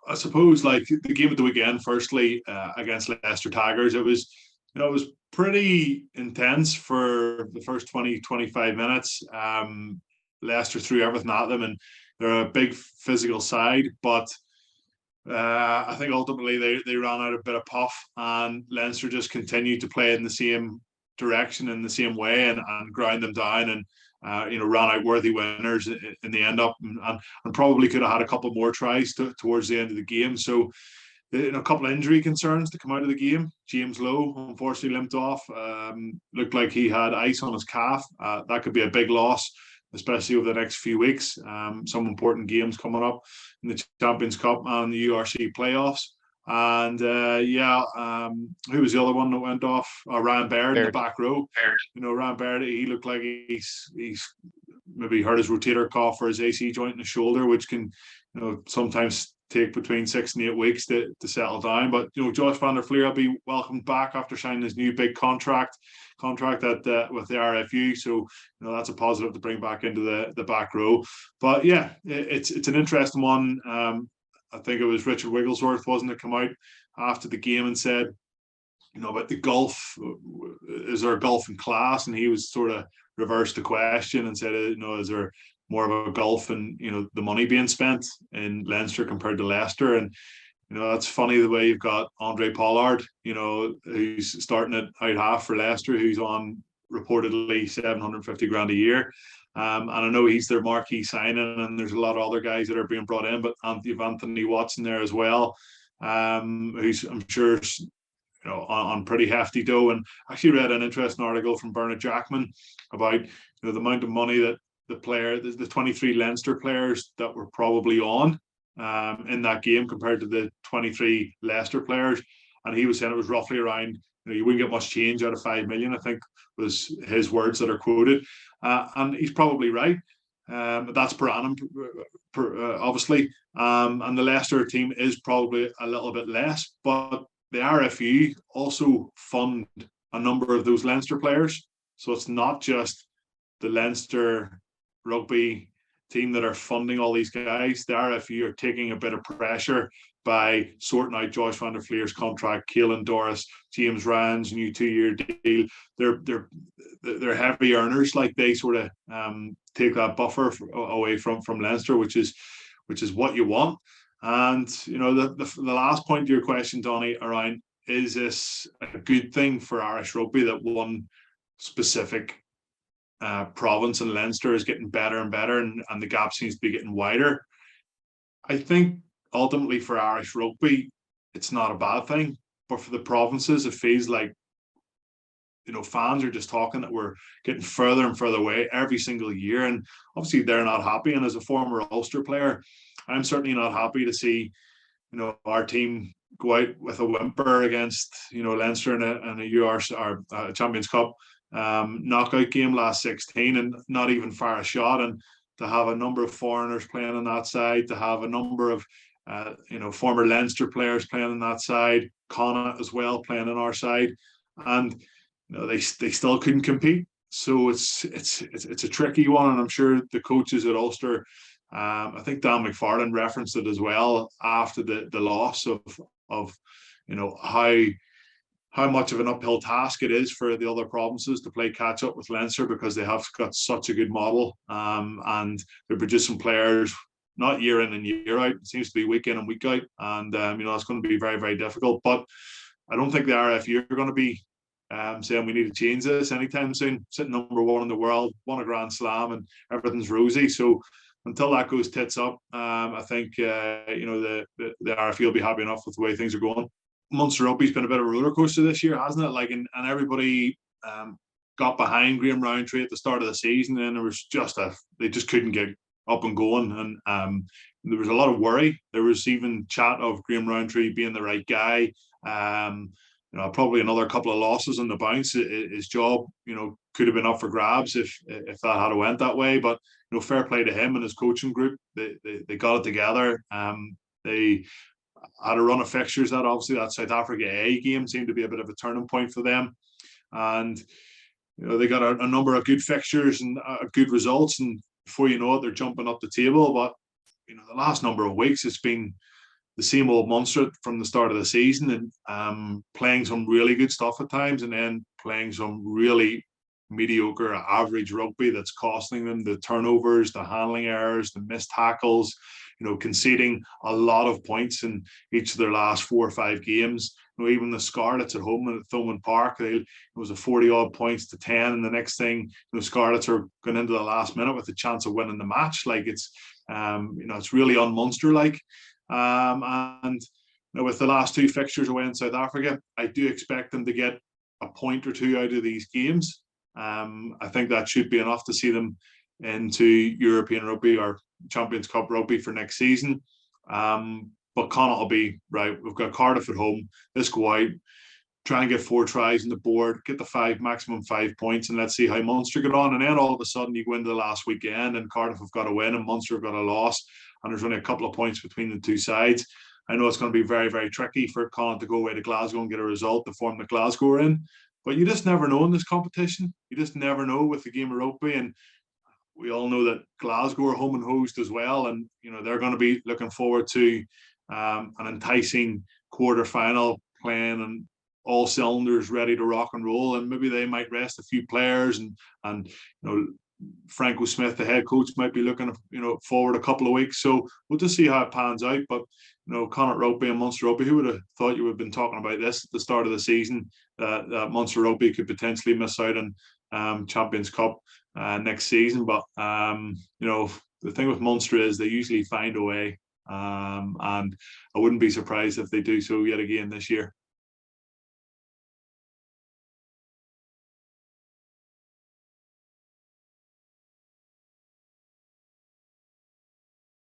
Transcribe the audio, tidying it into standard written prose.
I suppose like the game of the weekend, firstly against Leicester Tigers, it was pretty intense for the first 20-25 minutes. Leicester threw everything at them, and they're a big physical side, but I think ultimately they ran out a bit of puff, and Leinster just continued to play in the same direction in the same way, and grind them down, and ran out worthy winners in the end up, and probably could have had a couple more tries towards the end of the game. So a couple of injury concerns to come out of the game. James Lowe unfortunately limped off. Looked like he had ice on his calf. That could be a big loss, especially over the next few weeks. Some important games coming up in the Champions Cup and the URC playoffs. And who was the other one that went off? Ryan Baird in the back row. Ryan Baird, he looked like he's maybe hurt his rotator cuff or his AC joint in the shoulder, which can sometimes take between 6 and 8 weeks to settle down. But Josh van der Flier will be welcomed back after signing his new big contract with the RFU. So that's a positive to bring back into the back row. But yeah, it's an interesting one. I think it was Richard Wigglesworth, wasn't it, come out after the game and said, about the golf, is there a golf in class? And he was sort of reversed the question and said, is there more of a golf and the money being spent in Leinster compared to Leicester? And that's funny the way you've got Andre Pollard, who's starting at out half for Leicester, who's on reportedly 750 grand a year. And I know he's their marquee signing, and there's a lot of other guys that are being brought in, but Anthony Watson there as well, who's I'm sure on pretty hefty dough. And I actually read an interesting article from Bernard Jackman about the amount of money that the 23 Leinster players that were probably on in that game compared to the 23 Leicester players, and he was saying it was roughly around, you wouldn't get much change out of 5 million, I think was his words that are quoted, and he's probably right. That's per annum, obviously, and the Leicester team is probably a little bit less, but the RFU also fund a number of those Leinster players, so it's not just the Leinster rugby team that are funding all these guys. The RFU are taking a bit of pressure by sorting out Josh van der Flier's contract, Caelan Doris, James Ryan's new 2-year deal. They're heavy earners, like they sort of take that buffer away from Leinster, which is what you want. And the last point to your question, Donny, around is this a good thing for Irish rugby that one specific province in Leinster is getting better and better, and the gap seems to be getting wider? I think ultimately for Irish rugby, it's not a bad thing, but for the provinces, it feels like fans are just talking that we're getting further and further away every single year, and obviously they're not happy. And as a former Ulster player, I'm certainly not happy to see our team go out with a whimper against Leinster in a URC or Champions Cup knockout game last 16 and not even fire a shot, and to have a number of foreigners playing on that side, to have a number of former Leinster players playing on that side, Connacht as well playing on our side, and they still couldn't compete. So it's a tricky one, and I'm sure the coaches at Ulster, I think Dan McFarlane referenced it as well after the loss of how much of an uphill task it is for the other provinces to play catch up with Leinster, because they have got such a good model, and they're producing players not year in and year out. It seems to be week in and week out, and it's going to be very, very difficult. But I don't think the RFU are going to be saying we need to change this anytime soon. Sitting number one in the world, won a Grand Slam, and everything's rosy. So until that goes tits up, I think the RFU will be happy enough with the way things are going. Munster rugby's been a bit of a roller coaster this year, hasn't it? And everybody got behind Graham Rowntree at the start of the season, and there was they just couldn't get up and going, and there was a lot of worry. There was even chat of Graham Rowntree being the right guy. Probably another couple of losses on the bounce. His job, could have been up for grabs if that had went that way. But fair play to him and his coaching group. They got it together. They had a run of fixtures that obviously that South Africa A game seemed to be a bit of a turning point for them, and they got a number of good fixtures and good results, and before you know it, they're jumping up the table. But the last number of weeks, it's been the same old Munster from the start of the season, and playing some really good stuff at times, and then playing some really mediocre, average rugby that's costing them the turnovers, the handling errors, the missed tackles, conceding a lot of points in each of their last 4 or 5 games. Even the Scarlets at home at Thomond Park, it was a 40-odd points to 10, and the next thing, Scarlets are going into the last minute with a chance of winning the match. Like it's really un-Munster-like. And with the last 2 fixtures away in South Africa, I do expect them to get a point or 2 out of these games. I think that should be enough to see them into European rugby or Champions Cup rugby for next season. But Connacht will be right. We've got Cardiff at home. Let's go out, try and get 4 tries on the board, get the maximum 5 points, and let's see how Munster get on. And then all of a sudden you go into the last weekend and Cardiff have got a win and Munster have got a loss, and there's only a couple of points between the 2 sides. I know it's going to be very, very tricky for Connacht to go away to Glasgow and get a result to form the Glasgow are in. But you just never know in this competition. You just never know with the game of rugby. And we all know that Glasgow are home and host as well. And, they're going to be looking forward to an enticing quarter-final playing and all cylinders ready to rock and roll. And maybe they might rest a few players, and Franco Smith, the head coach, might be looking forward a couple of weeks. So we'll just see how it pans out. But Connacht rugby and Munster rugby, who would have thought you would have been talking about this at the start of the season, that Munster rugby could potentially miss out on Champions Cup next season. But the thing with Munster is they usually find a way, and I wouldn't be surprised if they do so yet again this year.